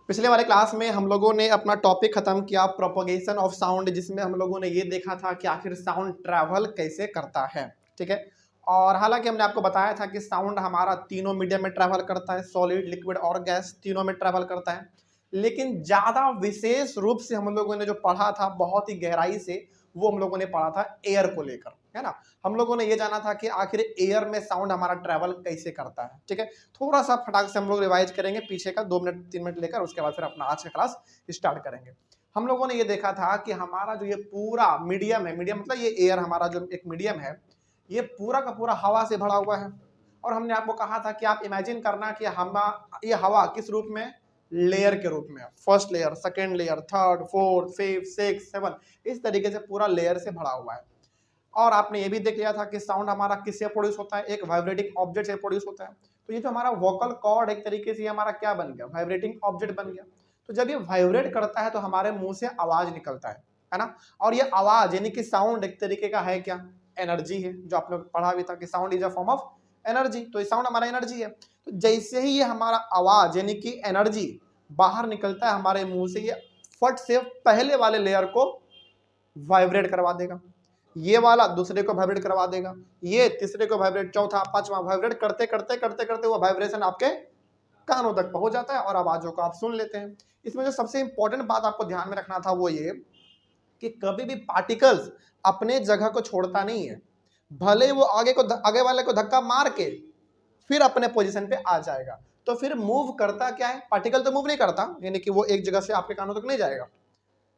पिछले वाले क्लास में हम लोगों ने अपना टॉपिक खत्म किया प्रोपोगेशन ऑफ साउंड, जिसमें हम लोगों ने ये देखा था कि आखिर साउंड ट्रैवल कैसे करता है। ठीक है, और हालांकि हमने आपको बताया था कि साउंड हमारा तीनों मीडियम में ट्रैवल करता है, सॉलिड, लिक्विड और गैस, तीनों में ट्रैवल करता है। लेकिन ज़्यादा विशेष रूप से हम लोगों ने जो पढ़ा था बहुत ही गहराई से, वो हम लोगों ने पढ़ा था एयर को लेकर, है ना। हम लोगों ने ये जाना था कि आखिर एयर में साउंड हमारा ट्रैवल कैसे करता है। ठीक है, थोड़ा सा फटाक से हम लोग रिवाइज करेंगे पीछे का 2 मिनट 3 मिनट लेकर, उसके बाद फिर अपना आज का क्लास स्टार्ट करेंगे। हम लोगों ने ये देखा था कि हमारा जो ये पूरा मीडियम है, मीडियम मतलब ये एयर हमारा जो एक मीडियम है, ये पूरा का पूरा हवा से भरा हुआ है। और हमने आपको कहा था कि आप इमेजिन करना कि हम ये हवा किस रूप में, लेयर के रूप में, first layer, second layer, third, fourth, fifth, six, seven, इस तरीके से पूरा लेयर से भरा हुआ है। और आपने ये भी देख लिया था कि साउंड हमारा किससे प्रोड्यूस होता है, एक वाइब्रेटिंग ऑब्जेक्ट से प्रोड्यूस होता है। तो ये जो हमारा वोकल कॉर्ड एक तरीके से हमारा क्या बन गया, वाइब्रेटिंग ऑब्जेक्ट बन गया। तो जब ये वाइब्रेट करता है तो हमारे मुंह से आवाज निकलता है ना। और ये आवाज यानी कि साउंड एक तरीके का है क्या, एनर्जी है, जो आपने पढ़ा भी था कि sound is a form of energy. तो ये साउंड हमारा एनर्जी है। तो जैसे ही ये हमारा आवाज यानी कि एनर्जी बाहर निकलता है हमारे मुंह से, ये फट से पहले वाले लेयर को वाइब्रेट करवा देगा, ये वाला दूसरे को वाइब्रेट करवा देगा, ये तीसरे को वाइब्रेट, चौथा, पांचवा, वाइब्रेट करते करते करते करते वो वाइब्रेशन आपके कानों तक पहुंच जाता है और आवाजों को आप सुन लेते हैं। इसमें जो सबसे इंपॉर्टेंट बात आपको ध्यान में रखना था वो ये कि कभी भी पार्टिकल्स अपने जगह को छोड़ता नहीं है। भले वो आगे वाले को धक्का मार के फिर अपने पोजीशन पे आ जाएगा। तो फिर मूव करता क्या है, पार्टिकल तो मूव नहीं करता, यानी कि वो एक जगह से आपके कानों तक नहीं जाएगा।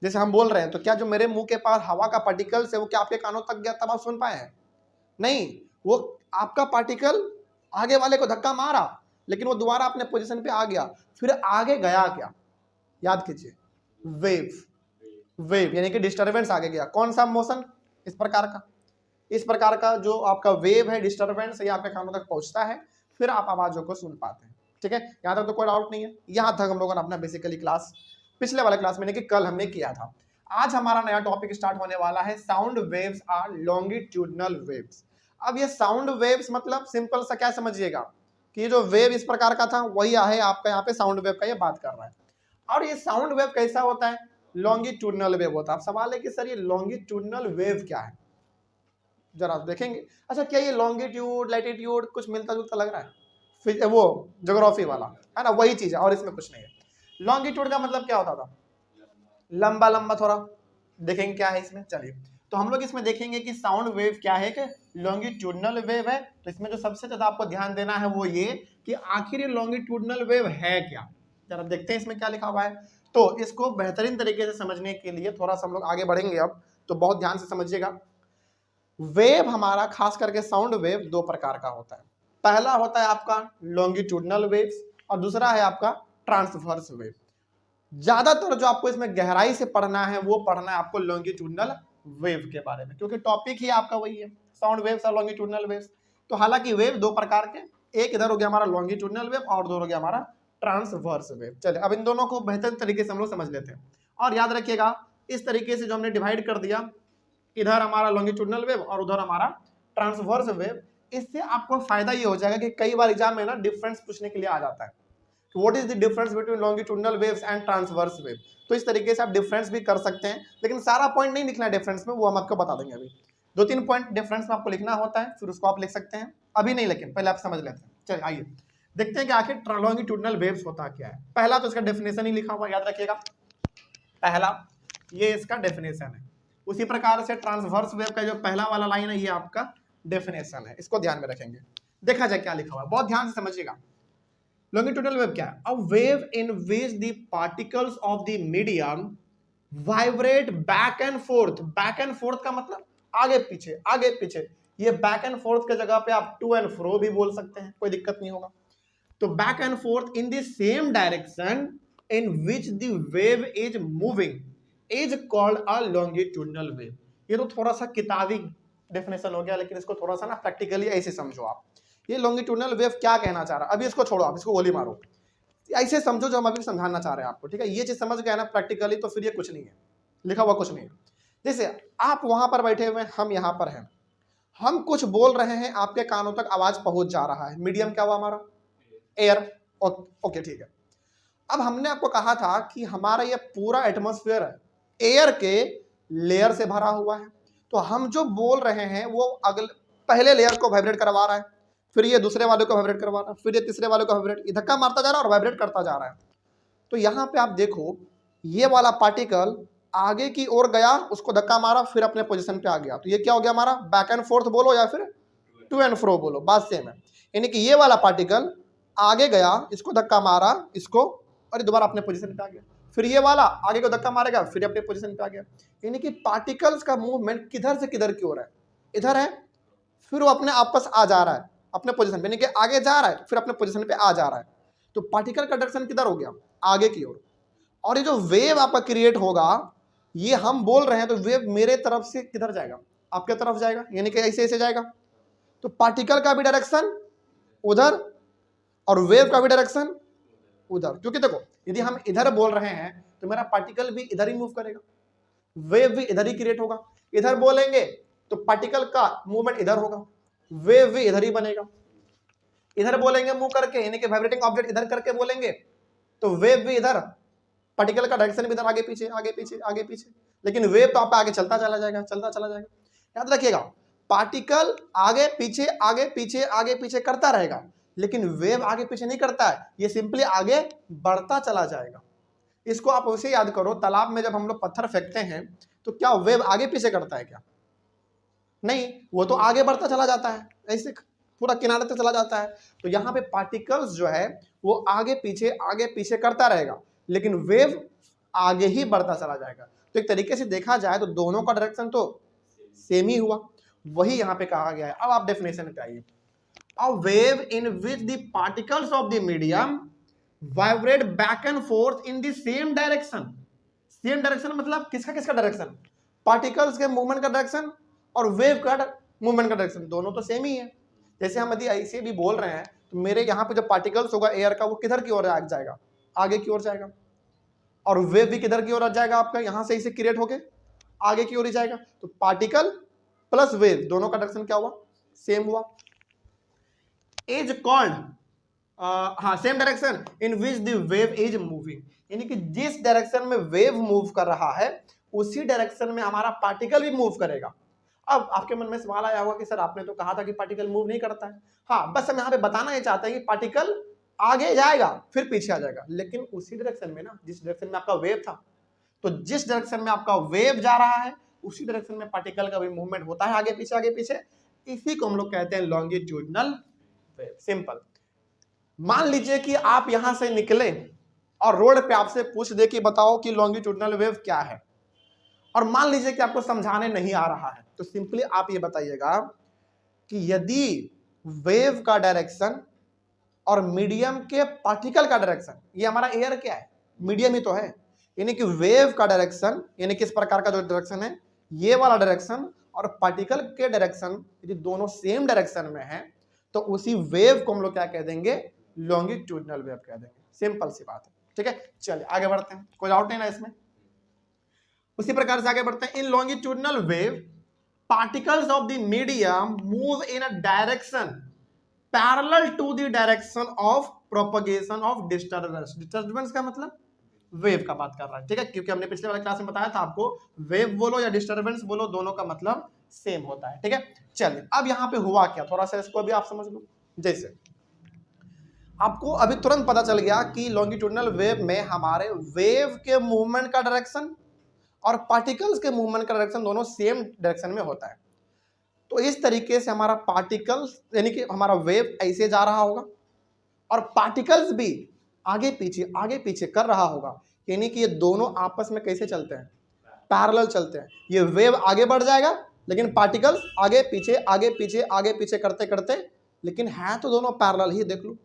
जैसे हम बोल रहे हैं तो क्या जो मेरे मुंह के पास हवा का पार्टिकल है वो क्या आपके कानों तक गया तब आप सुन पाए हैं? नहीं, वो आपका पार्टिकल आगे वाले को धक्का मारा लेकिन वो दोबारा अपने पोजीशन पे आ गया, फिर आगे गया क्या, याद कीजिए, वेव। वेव यानी कि डिस्टरबेंस आगे गया। कौन सा मोशन, इस प्रकार का, इस प्रकार का जो आपका वेव है, डिस्टरबेंस, ये आपके कानों तक पहुंचता है, फिर आप आवाजों को सुन पाते हैं। ठीक है, यहाँ तक तो कोई डाउट नहीं है। यहाँ तक हम लोगों ने अपना बेसिकली क्लास पिछले वाले क्लास में यानी कि कल हमने किया था। आज हमारा नया टॉपिक स्टार्ट होने वाला है, sound waves are longitudinal waves. अब ये साउंड वेव्स मतलब सिंपल सा क्या समझिएगा कि जो वेव इस प्रकार का था वही है आपका यहाँ पे साउंड वेव का ये बात कर रहा है। और ये साउंड वेव कैसा होता है, लॉन्गिट्यूडनल वेव होता है। अब सवाल है कि सर ये लॉन्गिट्यूडनल वेव क्या है, जरा देखेंगे। अच्छा, क्या ये लॉन्गिट्यूड लैटिट्यूड कुछ मिलता जुलता लग रहा है, फिर वो ज्योग्राफी वाला है ना, वही चीज है और इसमें कुछ नहीं है। लॉन्गिट्यूड का मतलब क्या होता था, लंबा लंबा थोड़ा। देखेंगे क्या है इसमें, चलिए। तो हम लोग इसमें देखेंगे कि साउंड वेव क्या है, कि लॉन्गिट्यूडनल वेव है। तो इसमें जो सबसे ज्यादा आपको ध्यान देना है वो ये कि आखिर ये लॉन्गिट्यूडनल वेव है क्या। जरा देखते हैं इसमें क्या लिखा हुआ है। तो इसको बेहतरीन तरीके से समझने के लिए थोड़ा सा हम लोग आगे बढ़ेंगे अब, तो बहुत ध्यान से समझिएगा। वेव हमारा खास करके साउंड वेव दो प्रकार का होता है। पहला होता है आपका लॉन्गिट्यूडनल वेव्स और दूसरा है आपका ट्रांसवर्स वेव। ज्यादातर जो आपको इसमें गहराई से पढ़ना है वो पढ़ना है आपको लॉन्गिट्यूडनल वेव के बारे में, क्योंकि टॉपिक ही आपका वही है, साउंड वेव्स और लॉन्गिट्यूडनल वेव्स। तो हालांकि वेव दो प्रकार के, एक इधर हो गया हमारा लॉन्गिट्यूडनल वेव और उधर हो गया हमारा ट्रांसवर्स वेव। चलिए अब इन दोनों को बेहतर तरीके से हम लोग समझ लेते हैं। और याद रखिएगा इस तरीके से जो हमने डिवाइड कर दिया, इधर हमारा लॉन्गिट्यूडनल वेव और उधर हमारा ट्रांसवर्स वेव, इससे आपको फायदा ये हो जाएगा कि कई बार एग्जाम में ना डिफरेंस पूछने के लिए आ जाता है, what is the difference between longitudinal waves and transverse wave. तो इस तरीके से आप डिफरेंस भी कर सकते हैं, लेकिन सारा पॉइंट नहीं लिखना है डिफरेंस में, वो हम आपको बता देंगे। अभी 2-3 पॉइंट डिफरेंस में आपको लिखना होता है, फिर उसको आप लिख सकते हैं, अभी नहीं, लेकिन पहले आप समझ लेते हैं। चलिए आइए देखते हैं कि आखिर लॉन्गिट्यूडनल वेव्स होता क्या है। पहला तो इसका डेफिनेशन ही लिखा हुआ, याद रखिएगा, पहला ये इसका डेफिनेशन है। उसी प्रकार से ट्रांसवर्स वेव का जो पहला वाला लाइन है ये आपका डेफिनेशन है, इसको ध्यान में रखेंगे। देखा जाए क्या लिखा हुआ है, बहुत ध्यान से समझिएगा। लॉन्गिट्यूडनल वेव क्या है, अ wave in which the particles of the medium vibrate back and fourth. Back and fourth का मतलब आगे पीछे आगे पीछे, ये बैक एंड फोर्थ के जगह पे आप टू एंड फ्रो भी बोल सकते हैं, कोई दिक्कत नहीं होगा। तो back and fourth in the same direction in which the wave is moving is called a longitudinal wave. ये तो थोड़ा सा किताबी डेफिनेशन हो गया, लेकिन इसको थोड़ा सा ना प्रैक्टिकली ऐसे समझो आप। ये लॉन्गिट्यूडनल वेव क्या कहना चाह रहा है, अभी इसको छोड़ो, आप इसको गोली मारो, ऐसे समझो जो हम अभी समझाना चाह रहे हैं आपको। ठीक है, ये चीज समझ गए ना प्रैक्टिकली, तो फिर ये कुछ नहीं है, लिखा हुआ कुछ नहीं है। जैसे आप वहां पर बैठे हुए हैं, हम यहाँ पर हैं, हम कुछ बोल रहे हैं, आपके कानों तक आवाज पहुंच जा रहा है, मीडियम क्या हुआ हमारा, एयर। ओके ठीक है। अब हमने आपको कहा था कि हमारा ये पूरा एटमॉस्फेयर एयर के लेयर से भरा हुआ है, तो हम जो बोल रहे हैं वो अगले पहले लेयर को वाइब्रेट करवा रहा है, फिर ये दूसरे वाले को वाइब्रेट करवा रहा है, फिर ये तीसरे वाले को वाइब्रेट, धक्का मारता जा रहा है और वाइब्रेट करता जा रहा है। तो यहाँ पे आप देखो ये वाला पार्टिकल आगे की ओर गया, उसको धक्का मारा, फिर अपने पोजीशन पे आ गया, तो ये क्या हो गया हमारा, बैक एंड फोर्थ बोलो या फिर टू एंड फ्रो बोलो, बात सेम है। यानी कि ये वाला पार्टिकल आगे गया, इसको धक्का मारा, इसको, और दोबारा अपने पोजीशन पे आ गया, फिर ये वाला आगे को धक्का मारेगा, फिर अपने पोजीशन पे आ गया। यानी कि पार्टिकल्स का मूवमेंट किधर से किधर की ओर है, इधर है, फिर वो अपने आपस आ जा रहा है अपने पोजीशन पे, यानी कि आगे जा रहा है फिर अपने पोजीशन पे आ जा रहा है। तो पार्टिकल का डायरेक्शन किधर हो गया, आगे की ओर। और ये जो वेव आपका क्रिएट होगा, ये हम बोल रहे हैं तो वेव मेरे तरफ से किधर जाएगा, आपके तरफ जाएगा, यानी कि ऐसे ऐसे जाएगा। तो पार्टिकल का भी डायरेक्शन उधर और वेव का भी डायरेक्शन उधर, क्योंकि देखो यदि हम इधर बोल रहे हैं तो मेरा पार्टिकल भी इधर ही मूव करेगा, वेव भी इधर ही क्रिएट होगा। इधर बोलेंगे तो पार्टिकल का मूवमेंट इधर होगा, वेव भी इधर ही बनेगा। इधर बोलेंगे मूव करके, यानी कि वाइब्रेटिंग ऑब्जेक्ट इधर करके बोलेंगे तो वेव भी इधर, पार्टिकल का डायरेक्शन भी इधर, आगे पीछे आगे पीछे आगे पीछे, लेकिन वेव तो आप आगे चलता चला जाएगा, चलता चला जाएगा। याद रखिएगा, पार्टिकल आगे पीछे आगे पीछे आगे पीछे करता रहेगा, लेकिन वेव आगे पीछे नहीं करता है, ये सिंपली आगे बढ़ता चला जाएगा। इसको आप उसे याद करो, तालाब में जब हम लोग पत्थर फेंकते हैं तो क्या वेव आगे पीछे करता है क्या, नहीं, वो तो आगे बढ़ता चला जाता है, ऐसे पूरा किनारे तक चला जाता है। तो यहाँ पे पार्टिकल्स जो है वो आगे पीछे करता रहेगा, लेकिन वेव आगे ही बढ़ता चला जाएगा। तो एक तरीके से देखा जाए तो दोनों का डायरेक्शन तो सेम ही हुआ, वही यहाँ पे कहा गया है। अब आप डेफिनेशन पे आइए। A wave in which the particles of the medium vibrate back and forth in the same direction. Same direction मतलब किसका किसका डायरेक्शन, पार्टिकल्स के मूवमेंट का डायरेक्शन और वेव का मूवमेंट का डायरेक्शन, दोनों तो सेम ही है। जैसे हम यदि ऐसे भी बोल रहे हैं तो मेरे यहाँ पे जो पार्टिकल्स होगा एयर का, वो किधर की ओर जाएगा, आगे की ओर जाएगा, और वेव भी किधर की ओर जाएगा, आपका यहाँ से इसे क्रिएट होके आगे की ओर ही जाएगा। तो पार्टिकल प्लस वेव दोनों का डायरेक्शन क्या हुआ, सेम हुआ। Is called same direction in which the wave is moving, यानी कि जिस डायरेक्शन में वेव मूव कर रहा है उसी डायरेक्शन में हमारा पार्टिकल भी मूव करेगा। अब आपके मन में सवाल आया होगा कि सर आपने तो कहा था कि पार्टिकल मूव नहीं करता है। हाँ, बस हम यहाँ पे बताना ये चाहते हैं कि पार्टिकल आगे जाएगा फिर पीछे आ जाएगा, लेकिन उसी डायरेक्शन में ना जिस डायरेक्शन में आपका वेव था। तो जिस डायरेक्शन में आपका वेव जा रहा है उसी डायरेक्शन में पार्टिकल का भी मूवमेंट होता है, आगे पीछे आगे पीछे। इसी को हम लोग कहते हैं लॉन्गिट्यूडनल वेव। सिंपल। मान लीजिए कि आप यहां से निकले और रोड पे आपसे पूछ दे कि बताओ कि लॉन्गिट्यूडनल वेव क्या है, और मान लीजिए कि आपको समझाने नहीं आ रहा है, तो सिंपली आप ये बताइएगा कि यदि वेव का डायरेक्शन और मीडियम के पार्टिकल का डायरेक्शन, ये हमारा एयर क्या है, मीडियम ही तो है, यानी कि वेव का डायरेक्शन यानी किस प्रकार का जो डायरेक्शन है ये वाला डायरेक्शन, और पार्टिकल के डायरेक्शन यदि दोनों सेम डायरेक्शन में है तो उसी वेव को हम लोग क्या कह देंगे, लॉन्गिट्यूडनल वेव कह देंगे। सिंपल सी बात है, ठीक है। चलिए आगे बढ़ते हैं, कोई डाउट नहीं ना इसमें। उसी प्रकार से आगे बढ़ते हैं। In longitudinal wave particles of the medium move in a direction parallel to the direction of propagation of disturbance. Disturbance का मतलब वेव का बात कर रहा है, ठीक है, क्योंकि हमने पिछले वाले क्लास में बताया था आपको वेव बोलो या डिस्टर्बेंस बोलो दोनों का मतलब सेम होता है, ठीक है। चलिए अब यहाँ पे हुआ क्या, थोड़ा सा इसको अभी आप समझ लो। जैसे आपको अभी तुरंत पता चल गया कि लॉन्गिट्यूडनल वेव में हमारे वेव के मूवमेंट का डायरेक्शन और पार्टिकल्स के मूवमेंट का डायरेक्शन दोनों सेम डायरेक्शन में होता है। तो इस तरीके से हमारा पार्टिकल्स यानी कि हमारा वेव ऐसे जा रहा होगा और पार्टिकल्स भी आगे पीछे कर रहा होगा, यानी कि ये दोनों आपस में कैसे चलते हैं, पैरेलल चलते हैं। ये वेव आगे बढ़ जाएगा लेकिन पार्टिकल्स आगे पीछे करते करते, लेकिन है तो दोनों पैरेलल ही, देख लो।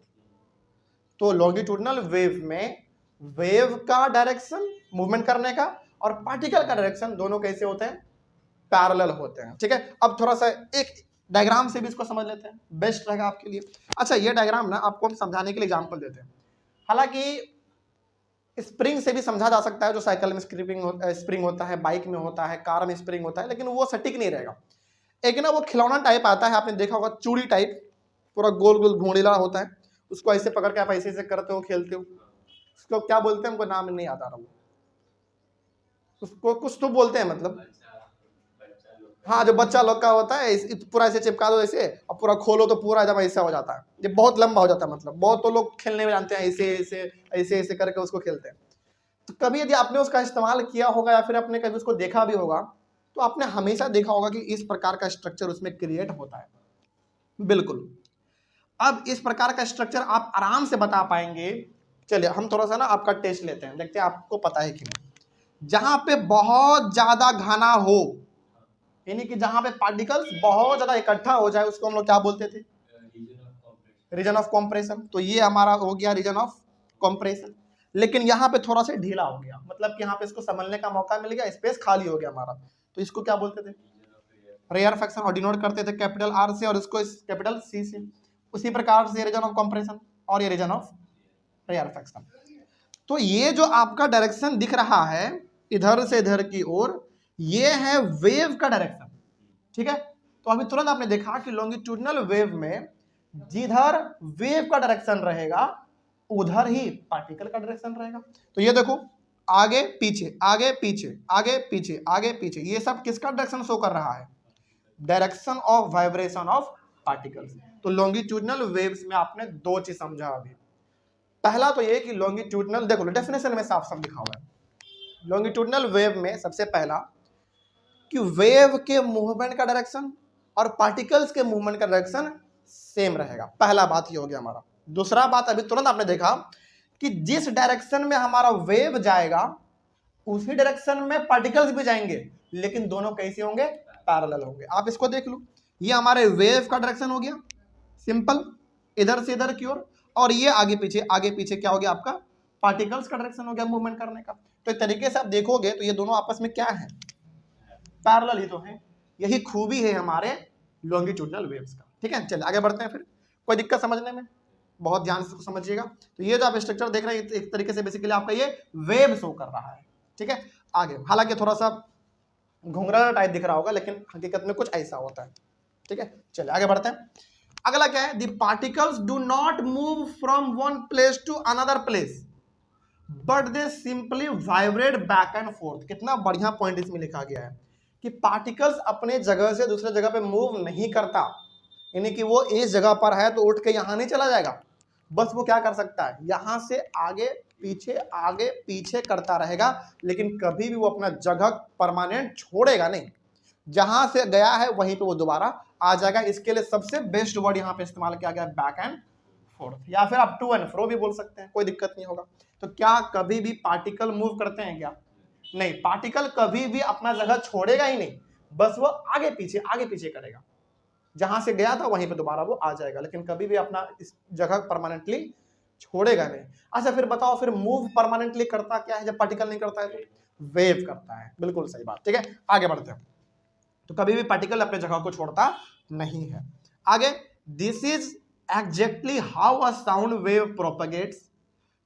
तो लॉन्गिट्यूडनल वेव में वेव का डायरेक्शन मूवमेंट करने का और पार्टिकल का डायरेक्शन दोनों कैसे होते हैं, पैरेलल होते हैं, ठीक है। अब थोड़ा सा एक डायग्राम से भी इसको समझ लेते हैं, बेस्ट रहेगा आपके लिए। अच्छा, ये डायग्राम ना आपको हम समझाने के लिए एग्जांपल देते हैं। हालांकि स्प्रिंग से भी समझा जा सकता है, जो साइकिल में स्प्रिंग होता है, बाइक में होता है, कार में स्प्रिंग होता है, लेकिन वो सटीक नहीं रहेगा। एक ना वो खिलौना टाइप आता है, आपने देखा होगा, चूड़ी टाइप, पूरा गोल गोल घूंढीला होता है, उसको ऐसे पकड़ के आप ऐसे ऐसे करते हो, खेलते हो, उसको क्या बोलते हैं, हमको नाम नहीं आता रहा, उसको कुछ तो बोलते हैं, मतलब हाँ जो बच्चा लोग का होता है, पूरा ऐसे चिपका दो ऐसे और पूरा खोलो तो पूरा एकदम ऐसा हो जाता है, ये बहुत लंबा हो जाता है, मतलब बहुत तो लोग खेलने में जानते हैं, ऐसे ऐसे ऐसे ऐसे करके उसको खेलते हैं। तो कभी यदि आपने उसका इस्तेमाल किया होगा या फिर आपने कभी उसको देखा भी होगा, तो आपने हमेशा देखा होगा कि इस प्रकार का स्ट्रक्चर उसमें क्रिएट होता है। बिल्कुल, अब इस प्रकार का स्ट्रक्चर आप आराम से बता पाएंगे। चलिए हम थोड़ा सा ना आपका टेस्ट लेते हैं, देखते हैं आपको पता है कि नहीं। जहां पे बहुत ज्यादा घना हो, यानी कि जहां पे पार्टिकल्स बहुत ज्यादा इकट्ठा हो जाए, उसको हम लोग क्या बोलते थे, रीजन ऑफ कॉम्प्रेशन। तो ये हमारा हो गया रीजन ऑफ कॉम्प्रेशन। लेकिन यहाँ पे थोड़ा सा ढीला हो गया, मतलब कि यहाँ पे इसको समझने का मौका मिल गया, स्पेस खाली हो गया हमारा, तो इसको क्या बोलते थे, रेयरफैक्शन, और डिनोट करते थे कैपिटल आर से और इसको कैपिटल सी से। उसी प्रकार से रीजन ऑफ कॉम्प्रेशन और ये रीजन ऑफ रेयरफैक्शन। तो ये जो आपका डायरेक्शन दिख रहा है इधर से इधर की ओर, ये है वेव का डायरेक्शन, ठीक है। तो अभी तुरंत आपने देखा कि लॉन्गिट्यूडनल वेव में जिधर वेव का डायरेक्शन रहेगा उधर ही पार्टिकल का डायरेक्शन रहेगा। तो ये देखो, आगे पीछे आगे पीछे आगे पीछे आगे पीछे, ये सब किसका डायरेक्शन शो कर रहा है, direction of vibration of particles. तो लॉन्गिट्यूडनल वेव्स में आपने दो चीज समझा अभी। पहला तो ये कि लॉन्गिट्यूडनल, देखो डेफिनेशन में साफ साफ लिखा हुआ है, लॉन्गिट्यूडनल वेव में सबसे पहला कि वेव के मूवमेंट का डायरेक्शन और पार्टिकल्स के मूवमेंट का डायरेक्शन सेम रहेगा। पहला बात ये हो गया हमारा। दूसरा बात, अभी तुरंत आपने देखा कि जिस डायरेक्शन में हमारा वेव जाएगा उसी डायरेक्शन में पार्टिकल्स भी जाएंगे, लेकिन दोनों कैसे होंगे, पैरेलल होंगे। आप इसको देख लो, ये हमारे वेव का डायरेक्शन हो गया सिंपल, इधर से इधर की ओर, और ये आगे पीछे क्या हो गया आपका, पार्टिकल्स का डायरेक्शन हो गया मूवमेंट करने का। तो एक तरीके से आप देखोगे तो ये दोनों आपस में क्या है, पैरेलल ही तो है। यही खूबी है हमारे लॉन्गिट्यूडनल वेव्स का, ठीक है। चलिए आगे बढ़ते हैं फिर, कोई दिक्कत समझने में, बहुत ध्यान से समझिएगा। तो ये जो आप स्ट्रक्चर देख रहे हैं एक तरीके से बेसिकली आपका ये वेव शो कर रहा है, ठीक है। आगे हालांकि थोड़ा सा घुंघराला टाइप दिख रहा होगा, लेकिन हकीकत में कुछ ऐसा होता है, ठीक है। चलिए आगे बढ़ते हैं। अगला क्या है, the particles do not move from one place to another place but they simply vibrate back and forth. कितना बढ़िया पॉइंट इसमें लिखा गया है कि पार्टिकल्स अपने जगह से दूसरे जगह पे मूव नहीं करता, यानी कि वो इस जगह पर है तो उठ के यहां नहीं चला जाएगा, बस वो क्या कर सकता है, यहां से आगे पीछे करता रहेगा, लेकिन कभी भी वो अपना जगह परमानेंट छोड़ेगा नहीं। जहां से गया है वहीं पे वो दोबारा आ जाएगा। इसके लिए सबसे बेस्ट वर्ड यहाँ पे इस्तेमाल किया गया बैक एंड फोर्थ, या फिर आप टू एंड फ्रो भी बोल सकते हैं, कोई दिक्कत नहीं होगा। तो क्या कभी भी पार्टिकल मूव करते हैं क्या, नहीं, पार्टिकल कभी भी अपना जगह छोड़ेगा ही नहीं, बस वो आगे पीछे करेगा, जहां से गया था वहीं पे दोबारा वो आ जाएगा, लेकिन कभी भी अपना इस जगह परमानेंटली छोड़ेगा नहीं। अच्छा फिर बताओ, फिर मूव परमानेंटली करता क्या है जब पार्टिकल नहीं करता है, तो वेव करता है, बिल्कुल सही बात, ठीक है। आगे बढ़ते हैं। तो कभी भी पार्टिकल अपने जगह को छोड़ता नहीं है। आगे, this is exactly how a sound wave propagates.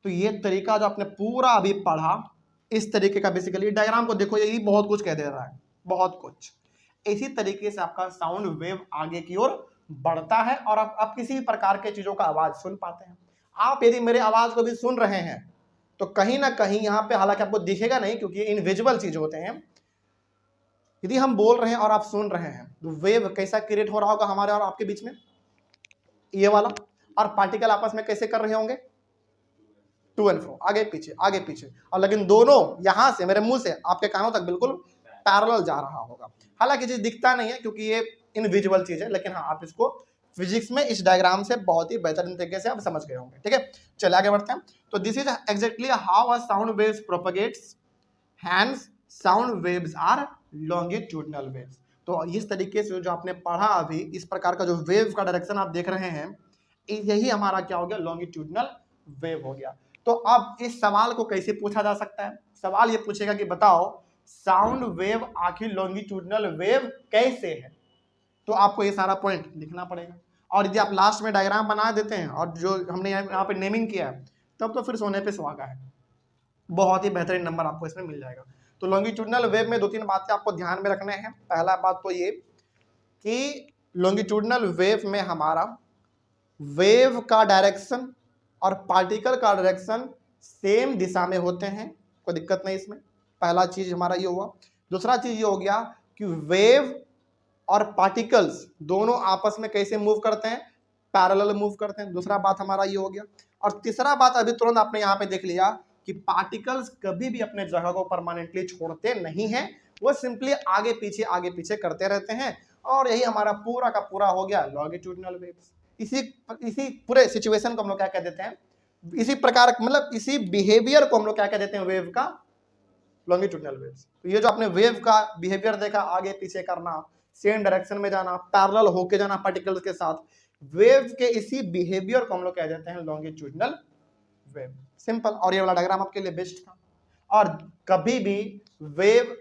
तो ये तरीका जो आपने पूरा अभी पढ़ा, इस तरीके का बेसिकली डायग्राम को देखो, यही बहुत कुछ कह दे रहा है, बहुत कुछ। इसी तरीके से आपका साउंड वेव आगे की ओर बढ़ता है और आप किसी भी प्रकार के चीजों का आवाज सुन पाते हैं। आप यदि मेरे आवाज को भी सुन रहे हैं तो कहीं ना कहीं यहाँ पे, हालांकि आपको दिखेगा नहीं क्योंकि इनविजिबल चीज होते हैं, यदि हम बोल रहे हैं और आप सुन रहे हैं तो वेव कैसा क्रिएट हो रहा होगा हमारे और आपके बीच में, ये वाला। और पार्टिकल आपस में कैसे कर रहे होंगे, टू एंड फ्रो, आगे पीछे, और लेकिन दोनों यहां से मेरे मुंह से आपके कानों तक बिल्कुल पैरेलल जा रहा होगा। हालांकि चीज दिखता नहीं है क्योंकि ये इनविजिबल चीज है, लेकिन हाँ आप इसको फिजिक्स में इस डायग्राम से बहुत ही बेहतरीन तरीके से आप समझ गए होंगे, ठीक है। चलिए आगे बढ़ते हैं। तो this is exactly how a sound waves propagates, hence sound waves are longitudinal waves. तो इस तरीके से जो आपने पढ़ा अभी, इस प्रकार का जो वेव का डायरेक्शन आप देख रहे हैं, यही हमारा क्या हो गया, लॉन्गिट्यूडनल वेव हो गया। तो अब इस सवाल को कैसे पूछा जा सकता है, सवाल ये पूछेगा कि बताओ साउंड वेव आखिर लॉन्गिट्यूडनल वेव कैसे है। तो आपको ये सारा पॉइंट लिखना पड़ेगा, और यदि आप लास्ट में डायग्राम बना देते हैं और जो हमने यहाँ पे नेमिंग किया है, तब तो फिर सोने पे सुहागा है, बहुत ही बेहतरीन नंबर आपको इसमें मिल जाएगा। तो लॉन्गिट्यूडनल वेव में दो तीन बातें आपको ध्यान में रखने हैं। पहला बात तो ये कि लॉन्गिट्यूडनल वेव में हमारा वेव का डायरेक्शन और पार्टिकल का डायरेक्शन सेम दिशा में होते हैं, कोई दिक्कत नहीं इसमें। पहला चीज हमारा ये हुआ। दूसरा चीज ये हो गया कि वेव और पार्टिकल्स दोनों आपस में कैसे मूव करते हैं, पैरेलल मूव करते हैं। दूसरा बात हमारा ये हो गया। और तीसरा बात अभी तुरंत आपने यहाँ पे देख लिया कि पार्टिकल्स कभी भी अपने जगह को परमानेंटली छोड़ते नहीं हैं, वो सिंपली आगे पीछे करते रहते हैं। और यही हमारा पूरा का पूरा हो गया लॉन्गिट्यूडिनल वेव्स। इसी पूरे सिचुएशन को हम लोग क्या कह देते हैं, इसी प्रकार मतलब इसी बिहेवियर को हम लोग क्या कह देते हैं, वेव का लॉन्गिट्यूडिनल वेव्स। तो ये जो आपने वेव का बिहेवियर देखा, आगे पीछे करना, सेम डायरेक्शन में जाना, पैरेलल होके जाना पार्टिकल्स के साथ, वेव के इसी बिहेवियर को हम लोग कह देते हैं लॉन्गिट्यूडिनल वेव। सिंपल। और ये वाला डायग्राम आपके लिए बेस्ट था। और कभी भी वेव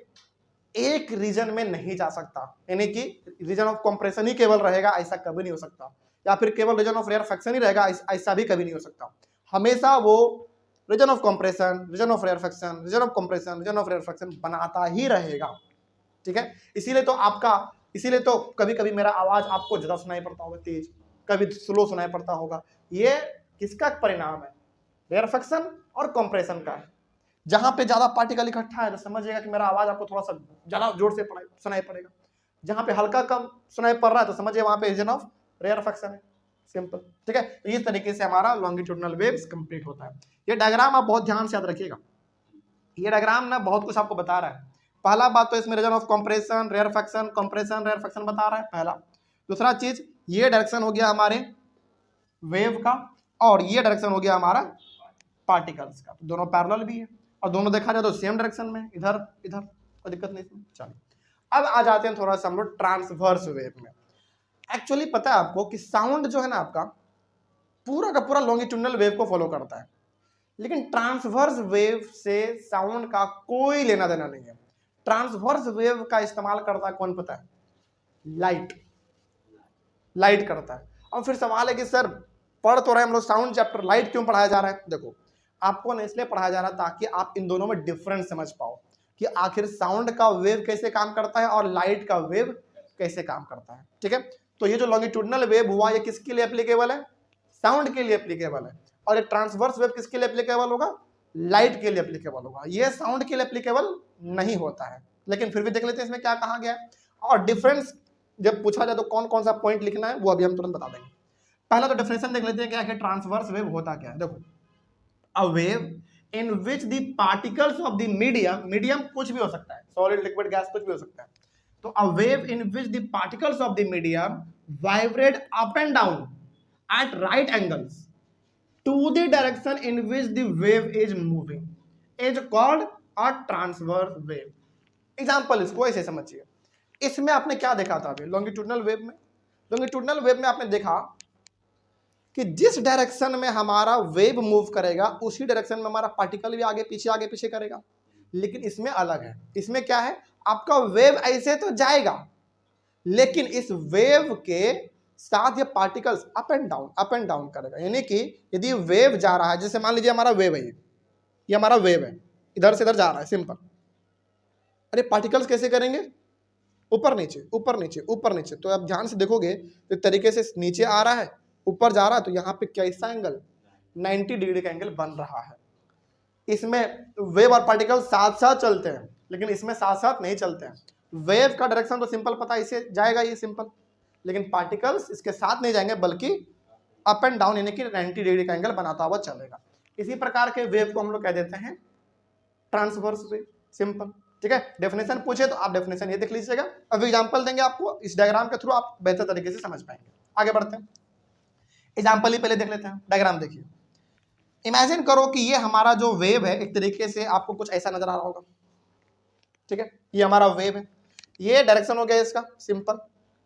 एक रीजन में नहीं जा सकता, यानी कि रीजन ऑफ कंप्रेशन ही केवल रहेगा, ऐसा कभी नहीं हो सकता। या फिर केवल रीजन ऑफ रेयरफैक्शन ही रहेगा, ऐसा भी कभी नहीं हो सकता। हमेशा वो region of compression, region of rarefaction, region of compression, region of rarefaction बनाता ही रहेगा। ठीक है। इसीलिए तो कभी कभी मेरा आवाज आपको ज्यादा सुनाई पड़ता होगा तेज, कभी स्लो सुनाई पड़ता होगा। ये किसका परिणाम है, रेयरफैक्शन और कंप्रेशन का है। जहां पे ज्यादा पार्टिकल इकट्ठा है तो समझिएगा कि मेरा आवाज आपको थोड़ा सा ज्यादा जोर से सुनाई पड़ेगा। जहां पे हल्का कम सुनाई पड़ रहा है तो समझिए वहां पे रीजन ऑफ रेयरफैक्शन है। सिंपल। ठीक है। तो इस तरीके से हमारा लॉन्गिट्यूडिनल वेव्स कंप्लीट होता है। ये डायग्राम आप बहुत ध्यान से याद रखिएगा। ये डायग्राम ना बहुत कुछ आपको बता रहा है। पहला बात तो इसमें रीजन ऑफ कंप्रेशन, रेयरफैक्शन बता रहा है पहला। दूसरा चीज ये डायरेक्शन हो गया हमारे वेव का, और ये डायरेक्शन हो गया हमारा पार्टिकल्स का। दोनों पैरेलल भी है और दोनों देखा जाए तो सेम डायरेक्शन में, इधर इधर, कोई दिक्कत नहीं इसमें। चलिए अब आ जाते हैं थोड़ा सा हम लोग ट्रांसवर्स वेव में। एक्चुअली पता है आपको कि साउंड जो है ना आपका पूरा का पूरा लॉन्गिट्यूडिनल वेव को फॉलो करता है, लेकिन ट्रांसवर्स वेव से साउंड का कोई लेना देना नहीं है। ट्रांसवर्स वेव का इस्तेमाल करता है कौन पता है, लाइट करता है। और फिर सवाल है कि सर पढ़ तो रहे हम लोग साउंड चैप्टर, लाइट क्यों पढ़ाया जा रहा है। देखो आपको ना इसलिए पढ़ाया जा रहा है ताकि आप इन दोनों में डिफरेंस समझ पाओ कि आखिर साउंड का वेव कैसे काम करता है और लाइट का वेव कैसे काम करता है। ठीक है। तो ये जो लॉन्गिट्यूडिनल वेव हुआ ये किसके लिए एप्लीकेबल है, साउंड के लिए एप्लीकेबल है। और ये ट्रांसवर्स वेव किसके लिए एप्लीकेबल होगा, लाइट के लिए एप्लीकेबल होगा। ये साउंड के लिए एप्लीकेबल नहीं होता है, लेकिन फिर भी देख लेते हैं इसमें क्या कहा गया है। और डिफरेंस जब पूछा जाए तो कौन कौन सा पॉइंट लिखना है वो अभी हम तुरंत बता देंगे। पहला तो डेफिनेशन देख लेते हैं क्या है ट्रांसवर्स वेव होता क्या है। देखो अ wave in which the particles of the medium कुछ भी हो सकता है, सॉलिड लिक्विड गैस कुछ भी हो सकता है। तो a wave in which the particles of the medium vibrate up and down at right angles to the direction in which the wave is moving is called a transverse wave. Example इसको ऐसे समझिए। इसमें आपने क्या देखा था अभी longitudinal wave में आपने देखा कि जिस डायरेक्शन में हमारा वेव मूव करेगा उसी डायरेक्शन में हमारा पार्टिकल भी आगे पीछे करेगा। लेकिन इसमें अलग है। इसमें क्या है, आपका वेव ऐसे तो जाएगा लेकिन इस वेव के साथ ये पार्टिकल्स अप एंड डाउन करेगा। यानी कि यदि वेव जा रहा है, जैसे मान लीजिए हमारा वेव है, ये हमारा वेव है, इधर से इधर जा रहा है सिंपल। अरे पार्टिकल्स कैसे करेंगे, ऊपर नीचे। तो आप ध्यान से देखोगे तो तरीके से नीचे आ रहा है, ऊपर जा रहा है, तो यहाँ पे कैसा एंगल 90 डिग्री का एंगल बन रहा है। इसमें वेव और पार्टिकल साथ साथ चलते हैं, लेकिन इसमें साथ साथ नहीं चलते हैं। वेव का डायरेक्शन तो सिंपल पता है, इसे जाएगा ये सिंपल, लेकिन पार्टिकल्स इसके साथ नहीं जाएंगे बल्कि अप एंड डाउन यानी कि 90 डिग्री का एंगल बनाता हुआ चलेगा। इसी प्रकार के वेव को हम लोग कह देते हैं ट्रांसवर्स वेव। सिंपल। ठीक है। डेफिनेशन पूछे तो आप डेफिनेशन ये देख लीजिएगा। अब एग्जांपल देंगे आपको, इस डायग्राम के थ्रू आप बेहतर तरीके से समझ पाएंगे। आगे बढ़ते हैं, एग्जांपल ही पहले देख लेते हैं। डायग्राम देखिए, इमेजिन करो कि ये हमारा जो वेव है एक तरीके से आपको कुछ ऐसा नजर आ रहा होगा। ठीक है। ये हमारा वेव है, ये डायरेक्शन हो गया इसका सिंपल,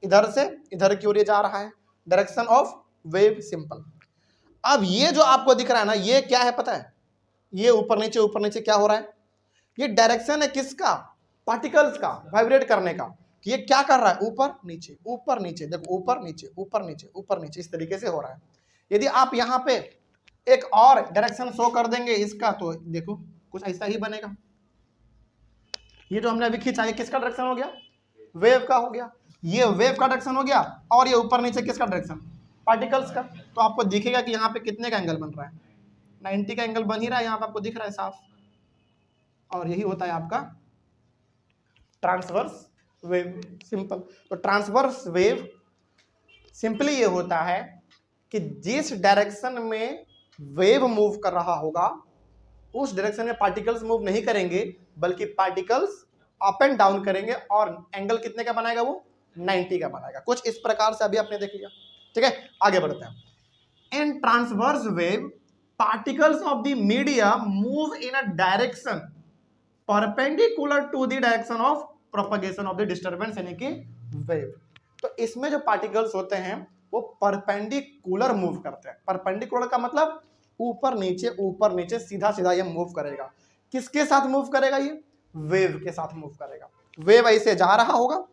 इधर से इधर की ओर ये जा रहा है, डायरेक्शन ऑफ वेव सिंपल। अब ये जो आपको दिख रहा है ना, ये क्या है पता है, ये ऊपर नीचे क्या हो रहा है, ये डायरेक्शन है किसका, पार्टिकल्स का वाइब्रेट करने का। ये क्या कर रहा है, ऊपर नीचे, देखो ऊपर नीचे इस तरीके से हो रहा है। यदि आप यहाँ पे एक और डायरेक्शन शो कर देंगे इसका तो देखो कुछ ऐसा ही बनेगा। ये जो हमने अभी खींचा ये किसका डायरेक्शन हो गया, वेव का हो गया। ये वेव का डायरेक्शन हो गया और ये ऊपर नीचे किसका डायरेक्शन, पार्टिकल्स का। तो आपको दिखेगा कि यहाँ पे कितने का एंगल बन रहा है, 90 का एंगल बन ही रहा है, यहाँ पे आपको दिख रहा है साफ, और यही होता है आपका ट्रांसवर्स वेव। सिंपल। तो ट्रांसवर्स वेव सिंपली ये होता है कि जिस डायरेक्शन में वेव मूव कर रहा होगा उस डायरेक्शन में पार्टिकल्स मूव नहीं करेंगे, बल्कि पार्टिकल्स अप एंड डाउन करेंगे, और एंगल कितने का बनाएगा वो 90 का बनाएगा। कुछ इस प्रकार से अभी आपने देख लिया। ठीक है, आगे बढ़ते हैं। In transverse wave particles of the media move in a direction perpendicular to the direction of propagation of the disturbance, यानी कि वेव। तो इसमें जो पार्टिकल्स होते हैं वो परपेंडिकुलर मूव करते हैं। परपेंडिकुलर का मतलब ऊपर नीचे सीधा सीधा ये मूव करेगा। किसके साथ मूव करेगा? ये वेव के साथ मूव करेगा। वेव ऐसे जा रहा होगा,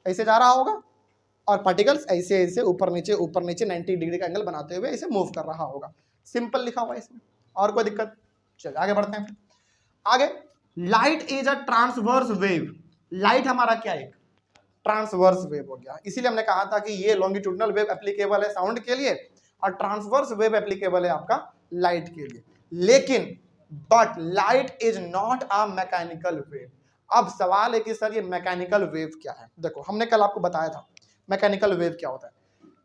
ऐसे जा रहा होगा, और पार्टिकल्स ऐसे ऐसे ऊपर नीचे 90 डिग्री का एंगल बनाते हुए ऐसे मूव कर रहा होगा। सिंपल लिखा हुआ है इसमें, और कोई दिक्कत? चलिए आगे बढ़ते हैं। आगे, light is a transverse wave. Light हमारा क्या है? ट्रांसवर्स वेव हो गया। इसीलिए हमने कहा था कि ये लॉन्गिट्यूडनल वेव एप्लीकेबल है साउंड के लिए, और ट्रांसवर्स वेव एप्लीकेबल है आपका लाइट के लिए। लेकिन but light is not a mechanical wave. अब सवाल है कि सर ये मैकेनिकल वेव क्या है? देखो, हमने कल आपको बताया था मैकेनिकल वेव क्या होता है।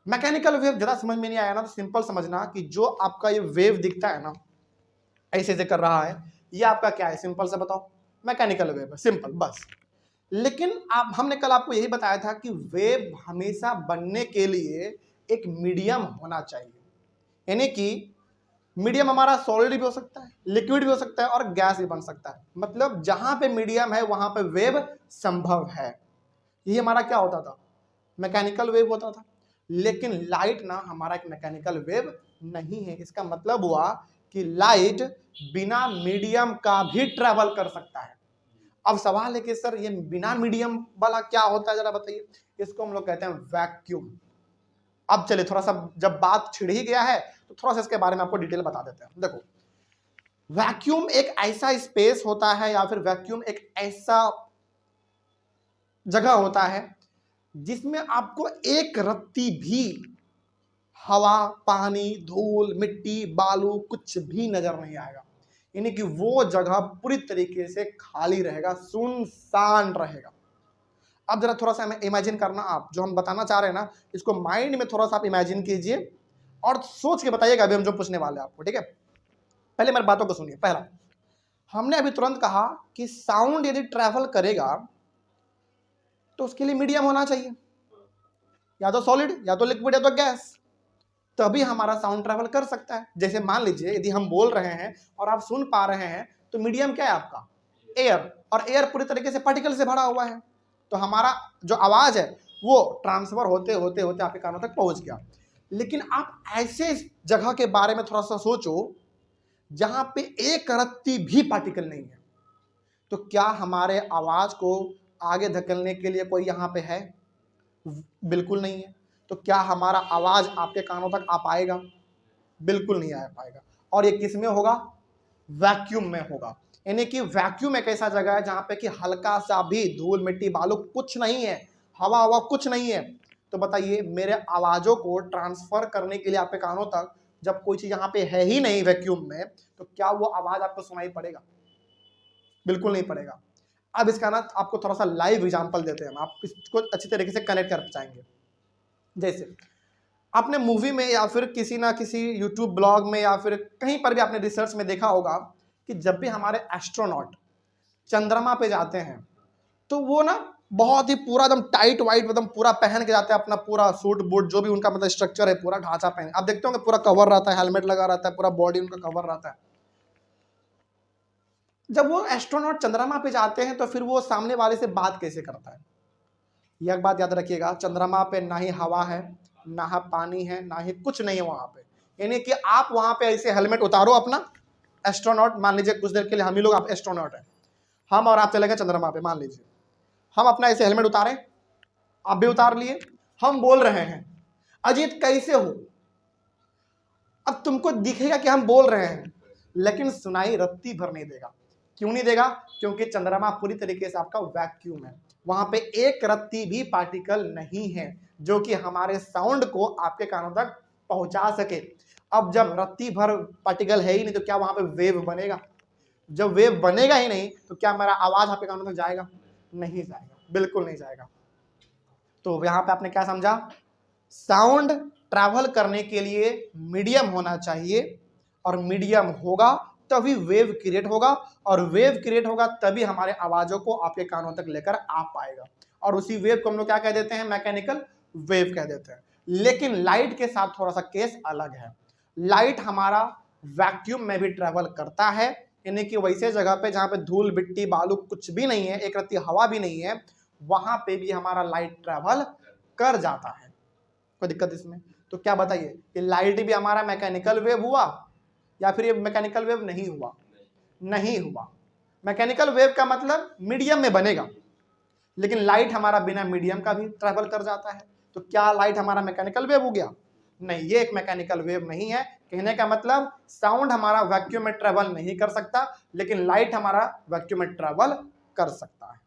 मैकेनिकल वेव ज्यादा समझ में नहीं आया ना, तो सिंपल समझना कि जो आपका ये वेव दिखता है ना, ऐसे ऐसे कर रहा है, ये आपका क्या है? सिंपल से बताओ, मैकेनिकल वेव है। सिंपल, बस। लेकिन आप, हमने कल आपको यही बताया था कि वेव हमेशा बनने के लिए एक मीडियम होना चाहिए, यानी कि मीडियम हमारा सॉलिड भी हो सकता है, लिक्विड भी हो सकता है, और गैस भी बन सकता है। मतलब जहां पे मीडियम है वहां पे वेव संभव है। यही हमारा क्या होता था? मैकेनिकल वेव होता था। लेकिन लाइट ना हमारा एक मैकेनिकल वेव नहीं है। इसका मतलब हुआ कि लाइट बिना मीडियम का भी ट्रेवल कर सकता है। अब सवाल है कि सर ये बिना मीडियम वाला क्या होता है, जरा बताइए। इसको हम लोग कहते हैं वैक्यूम। अब चलिए थोड़ा सा, जब बात छिड़ ही गया है तो थोड़ा सा इसके बारे में आपको डिटेल बता देते हैं। देखो, वैक्यूम एक ऐसा स्पेस होता है, या फिर वैक्यूम एक ऐसा जगह होता है जिसमें आपको एक रत्ती भी हवा, पानी, धूल, मिट्टी, बालू कुछ भी नजर नहीं आएगा। यानी कि वो जगह पूरी तरीके से खाली रहेगा, सुनसान रहेगा। अब जरा थोड़ा सा इमेजिन करना, आप जो हम बताना चाह रहे हैं ना, इसको माइंड में थोड़ा सा आप इमेजिन कीजिए और सोच के बताइएगा अभी हम जो पूछने वाले हैं आपको। ठीक है, पहले मेरी बातों को सुनिए। पहला, हमने अभी तुरंत कहा कि साउंड यदि ट्रैवल करेगा तो उसके लिए मीडियम होना चाहिए, या तो सॉलिड, या तो लिक्विड, या तो गैस, तभी हमारा साउंड ट्रैवल कर सकता है। जैसे मान लीजिए यदि हम बोल रहे हैं और आप सुन पा रहे हैं, तो मीडियम क्या है आपका? एयर, और एयर पूरी तरीके से पार्टिकल से भरा हुआ है, तो हमारा जो आवाज है वो ट्रांसफर होते होते होते आपके कानों तक पहुंच गया। लेकिन आप ऐसे जगह के बारे में थोड़ा सा सोचो जहां पे एक रत्ती भी पार्टिकल नहीं है, तो क्या हमारे आवाज को आगे धकेलने के लिए कोई यहां पे है? बिल्कुल नहीं है। तो क्या हमारा आवाज आपके कानों तक आ पाएगा? बिल्कुल नहीं आ पाएगा। और ये किस में होगा? वैक्यूम में होगा। यानी कि वैक्यूम एक ऐसा जगह है जहां पे कि हल्का सा भी धूल, मिट्टी, बालू कुछ नहीं है, हवा हवा कुछ नहीं है। तो बताइए, मेरे आवाजों को ट्रांसफर करने के लिए आपके कानों तक जब कोई चीज यहाँ पे है ही नहीं वैक्यूम में, तो क्या वो आवाज आपको सुनाई पड़ेगा? बिल्कुल नहीं पड़ेगा। अब इसका ना आपको थोड़ा सा लाइव एग्जांपल देते हैं, आप इसको अच्छी तरीके से कनेक्ट कर पाएंगे। जैसे आपने मूवी में या फिर किसी ना किसी यूट्यूब ब्लॉग में या फिर कहीं पर भी आपने रिसर्च में देखा होगा कि जब भी हमारे एस्ट्रोनॉट चंद्रमा पे जाते हैं तो वो ना बहुत ही पूरा एकदम टाइट वाइट एकदम पूरा पहन के जाते हैं, अपना पूरा सूट बूट जो भी उनका मतलब स्ट्रक्चर है पूरा ढांचा पहन, आप देखते होंगे पूरा कवर रहता है, हेलमेट लगा रहता है, पूरा बॉडी उनका कवर रहता है। जब वो एस्ट्रोनॉट चंद्रमा पे जाते हैं तो फिर वो सामने वाले से बात कैसे करता है? यह बात याद रखिएगा, चंद्रमा पे ना ही हवा है, ना ही पानी है, ना ही कुछ नहीं है वहां पे। यानी कि आप वहां पे ऐसे हेलमेट उतारो अपना, एस्ट्रोनॉट मान लीजिए कुछ देर के लिए हम ही लोग आप एस्ट्रोनॉट है, हम और आप चले गए चंद्रमा पे, मान लीजिए हम अपना ऐसे हेलमेट उतारे, आप भी उतार लिए, हम बोल रहे हैं अजीत कैसे हो। अब तुमको दिखेगा कि हम बोल रहे हैं, लेकिन सुनाई रत्ती भर नहीं देगा। क्यों नहीं देगा? क्योंकि चंद्रमा पूरी तरीके से आपका वैक्यूम है, वहां पे एक रत्ती भी पार्टिकल नहीं है जो कि हमारे साउंड को आपके कानों तक पहुंचा सके। अब जब रत्ती भर पार्टिकल है ही नहीं तो क्या वहां पे वेव बनेगा? जब वेव बनेगा ही नहीं तो क्या मेरा आवाज आपके कानों तक जाएगा? नहीं जाएगा, बिल्कुल नहीं जाएगा। तो यहां पे आपने क्या समझा? साउंड ट्रैवल करने के लिए मीडियम होना चाहिए, और मीडियम होगा तभी वेव क्रिएट होगा, और वेव क्रिएट होगा तभी हमारे आवाजों को आपके कानों तक लेकर आ पाएगा, और उसी वेव को हम लोग क्या कह देते हैं? मैकेनिकल वेव कह देते हैं। लेकिन लाइट के साथ थोड़ा सा केस अलग है। लाइट हमारा वैक्यूम में भी ट्रैवल करता है, यानी कि वैसे जगह पे जहां पे धूल मिट्टी बालू कुछ भी नहीं है, एक रत्ती हवा भी नहीं है, वहां पे भी हमारा लाइट ट्रैवल कर जाता है। कोई दिक्कत इसमें? तो क्या बताइए कि लाइट भी हमारा मैकेनिकल वेव हुआ या फिर ये मैकेनिकल वेव नहीं हुआ? नहीं हुआ। मैकेनिकल वेव का मतलब मीडियम में बनेगा, लेकिन लाइट हमारा बिना मीडियम का भी ट्रैवल कर जाता है। तो क्या लाइट हमारा मैकेनिकल वेव हो गया? नहीं, ये एक मैकेनिकल वेव नहीं है। कहने का मतलब साउंड हमारा वैक्यूम में ट्रैवल नहीं कर सकता, लेकिन लाइट हमारा वैक्यूम में ट्रैवल कर सकता है।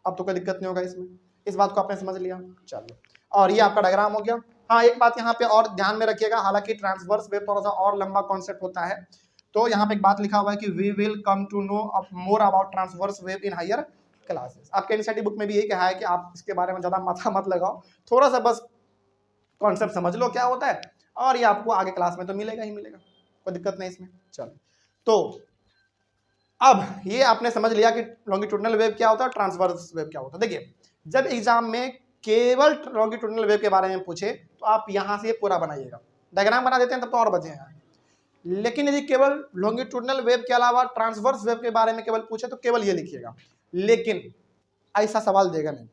अब तो कोई दिक्कत नहीं होगा इसमें। इस बात को आपने समझ लिया? चलिए, और ये आपका डायग्राम हो गया। हाँ, एक बात यहाँ पे और ध्यान में रखिएगा, हालांकि ट्रांसवर्स वेव थोड़ा सा और लंबा कॉन्सेप्ट होता है, तो यहाँ पे एक बात लिखा हुआ है कि we will come to know more about transverse wave in higher classes. आपके एनसीईआरटी बुक में भी यही कहा है कि आप इसके बारे में ज्यादा माथा मत लगाओ, थोड़ा सा बस कॉन्सेप्ट समझ लो क्या होता है, और ये आपको आगे क्लास में तो मिलेगा ही मिलेगा, कोई दिक्कत नहीं इसमें। चलो, तो अब ये आपने समझ लिया कि लॉन्गिट्यूडनल वेव क्या होता है, ट्रांसवर्स वेव क्या होता है। देखिए, जब एग्जाम में केवल लॉन्गिट्यूडनल वेव के बारे में पूछे तो आप यहां से पूरा बनाइएगा, डायग्राम बना देते हैं तब तो और बचे हैं। लेकिन यदि केवल लॉन्गिट्यूडनल वेव के अलावा ट्रांसवर्स वेव के बारे में केवल पूछे तो केवल ये लिखिएगा, लेकिन ऐसा सवाल देगा नहीं।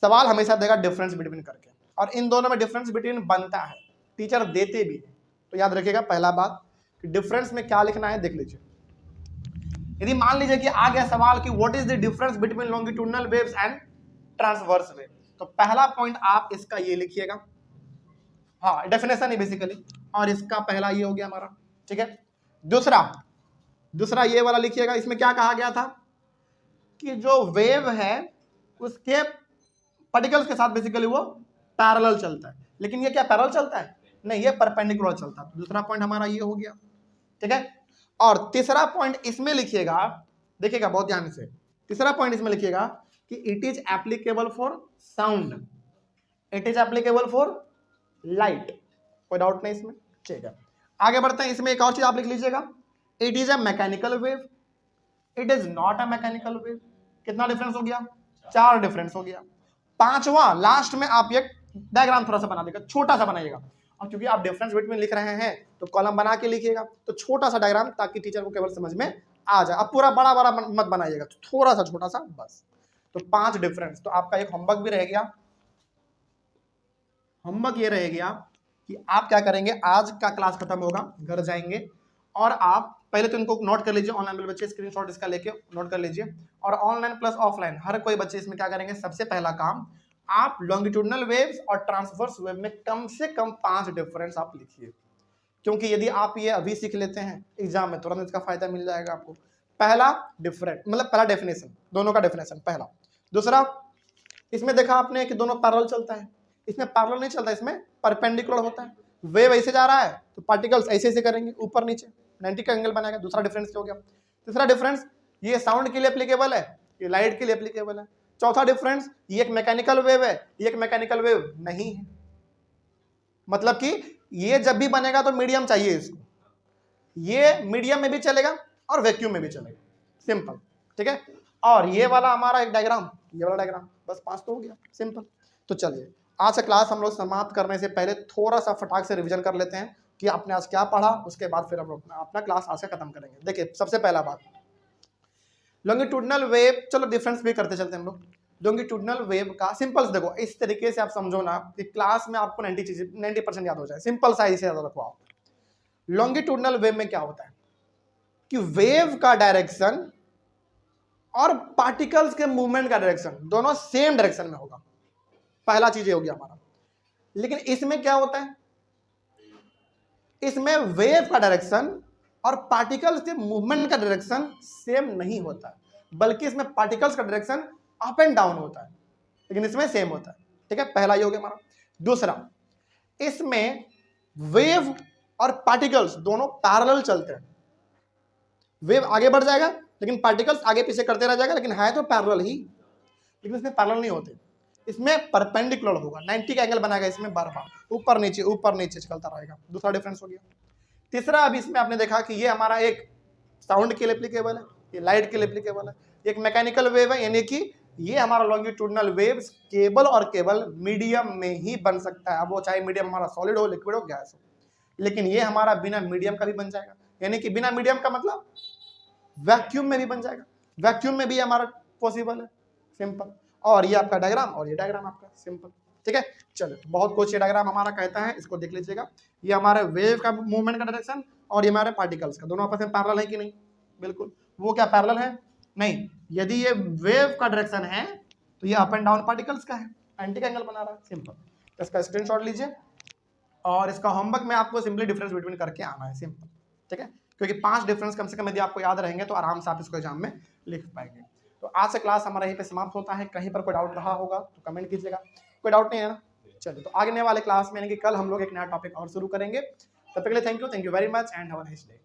सवाल हमेशा देगा डिफरेंस बिटवीन करके, और इन दोनों में डिफरेंस बिटवीन बनता है, टीचर देते भी है। तो याद रखिएगा पहला बात कि डिफरेंस में क्या लिखना है देख लीजिए। यदि मान लीजिए कि आ गया सवाल कि what is the difference between longitudinal waves and transverse wave, तो पहला पॉइंट आप इसका ये लिखिएगा, हाँ डेफिनेशन है बेसिकली, और इसका पहला ये हो गया हमारा, ठीक है। दूसरा ये वाला लिखिएगा, इसमें क्या कहा गया था कि जो वेव है उसके पार्टिकल्स के साथ बेसिकली वो पैरेलल चलता है, लेकिन ये क्या पैरेलल चलता है? नहीं, ये परपेंडिकुलर चलता है। दूसरा पॉइंट हमारा ये हो गया, ठीक है। और तीसरा पॉइंट इसमें लिखिएगा, देखिएगा बहुत ध्यान से, तीसरा पॉइंट इसमें लिखिएगा कि it is applicable for sound, it is applicable for light. कोई डाउट नहीं इसमें, ठीक है। आगे बढ़ते हैं, इसमें एक और चीज आप लिख लीजिएगा, it is a mechanical wave, it is not a mechanical wave. कितना डिफरेंस हो गया? 4 डिफरेंस हो गया। पांचवा लास्ट में आप एक डायग्राम थोड़ा सा बना देगा, छोटा सा बनाइएगा, और क्योंकि आप डिफरेंस बिटवीन लिख रहे हैं तो कॉलम बना के लिखिएगा, तो छोटा सा डायग्राम, ताकि टीचर को केवल समझ में आ जाए। अब पूरा बड़ा बड़ा मत बनाइएगा, थोड़ा सा छोटा सा बस। तो 5 डिफरेंस। तो आपका एक होमवर्क भी रह गया, होमवर्क ये रह गया कि आप क्या करेंगे, आज का क्लास खत्म होगा, घर जाएंगे और आप पहले तो इनको नोट कर लीजिए, ऑनलाइन वाले बच्चे स्क्रीनशॉट इसका लेके नोट कर लीजिए, और ऑनलाइन प्लस ऑफलाइन हर कोई बच्चे इसमें क्या करेंगे, सबसे पहला काम आप लॉन्गिट्यूडनल वेव्स और ट्रांसवर्स वेव में कम से कम 5 डिफरेंस आप लिखिए, क्योंकि यदि आप ये अभी सीख लेते हैं एग्जाम में तुरंत इसका फायदा मिल जाएगा आपको। पहला डिफरेंट मतलब पहला डेफिनेशन, दोनों का डेफिनेशन पहला। दूसरा, इसमें देखा आपने कि दोनों पैरेलल चलता है, इसमें पैरेलल नहीं चलता, इसमें परपेंडिकुलर होता है। वेव ऐसे जा रहा है तो पार्टिकल्स ऐसे ऐसे करेंगे, ऊपर नीचे 90 का एंगल बनाएगा। दूसरा डिफरेंस क्या हो गया? तीसरा डिफरेंस, ये साउंड के लिए एप्लीकेबल है, ये लाइट के लिए एप्लीकेबल है। चौथा डिफरेंस, ये एक मैकेनिकल वेव है, ये एक मैकेनिकल वेव नहीं है, मतलब कि ये जब भी बनेगा तो मीडियम चाहिए इसको, ये मीडियम में भी चलेगा और वैक्यूम में भी चलेगा, सिंपल, ठीक है। और ये वाला हमारा एक डायग्राम, ये वाला डायग्राम, बस 5 तो हो गया, सिंपल। तो चलिए आज का क्लास हम लोग समाप्त करने से पहले थोड़ा सा फटाक से रिवीजन कर लेते हैं कि आपने आज क्या पढ़ा, उसके बाद फिर हम लोग अपना क्लास आज से खत्म करेंगे। देखिए, सबसे पहला बात, लॉन्गिट्यूडनल वेव, चलो डिफरेंस भी करते चलते हैं हम लोग। लॉन्गिट्यूडनल वेव का सिंपल देखो, इस तरीके से आप समझो ना कि क्लास में आपको 90% याद हो जाए, सिंपल सा इसे याद रखो आप। लॉन्गिट्यूडनल वेव में क्या होता है कि वेव का डायरेक्शन और पार्टिकल्स के मूवमेंट का डायरेक्शन दोनों सेम डायरेक्शन में होगा, पहला चीज ये हो गया हमारा। लेकिन इसमें क्या होता है, इसमें वेव का डायरेक्शन और पार्टिकल्स के मूवमेंट का डायरेक्शन सेम नहीं होता है, बल्कि इसमें पार्टिकल्स का डायरेक्शन अप एंड डाउन होता है, लेकिन इसमें सेम होता है, ठीक है। पहला ये हो गया हमारा। दूसरा, इसमें वेव और पार्टिकल्स दोनों पैरेलल चलते हैं। वेव आगे बढ़ जाएगा लेकिन पार्टिकल्स आगे पीछे करते रह जाएगा, लेकिन है तो पैरेलल ही, लेकिन इसमें पैरेलल नहीं होते, इसमें परपेंडिकुलर होगा, 90 का एंगल बनाएगा इसमें बार बार, ऊपर नीचे चलता रहेगा। दूसरा डिफरेंस हो गया। तीसरा, अभी इसमें आपने देखा कि ये हमारा एक साउंड के लिए एप्लीकेबल है, ये लाइट के लिए एप्लीकेबल है, एक मैकेनिकल वेव है, यानी कि ये हमारा लॉन्गिट्यूडनल वेव्स केवल और केवल मीडियम में ही बन सकता है। अब वो चाहे मीडियम हमारा सॉलिड हो, लिक्विड हो, गैस हो, लेकिन ये हमारा बिना मीडियम का भी बन जाएगा, यानी कि बिना मीडियम का मतलब वैक्यूम में भी बन जाएगा, वैक्यूम में भी हमारा पॉसिबल है, सिंपल। और ये आपका डायग्राम और ये डायग्राम आपका, सिंपल, ठीक है। चलो, बहुत कुछ ये डायग्राम हमारा कहता है, इसको देख लीजिएगा। ये हमारे वेव का मूवमेंट का डायरेक्शन और ये हमारे पार्टिकल्स का, दोनों आपस में पैरेलल है कि नहीं? बिल्कुल। वो क्या पैरेलल है? नहीं। यदि ये वेव का डायरेक्शन है तो ये अप एंड डाउन पार्टिकल्स का है, एंटी एंगल बना रहा है, सिंपल। इसका स्क्रीनशॉट लीजिए और इसका होमवर्क में आपको सिंपली डिफरेंस बिटवीन करके आना है, सिंपल, ठीक है। क्योंकि 5 डिफरेंस कम से कम यदि आपको याद रहेंगे तो आराम से आप इसको एग्जाम में लिख पाएंगे। तो आज से क्लास हमारा यहीं पे समाप्त होता है। कहीं पर कोई डाउट रहा होगा तो कमेंट कीजिएगा। कोई डाउट नहीं है ना? चलिए, तो आगे वाले क्लास में यानी कि कल हम लोग एक नया टॉपिक और शुरू करेंगे। तब तक के लिए thank you very much and have a nice day.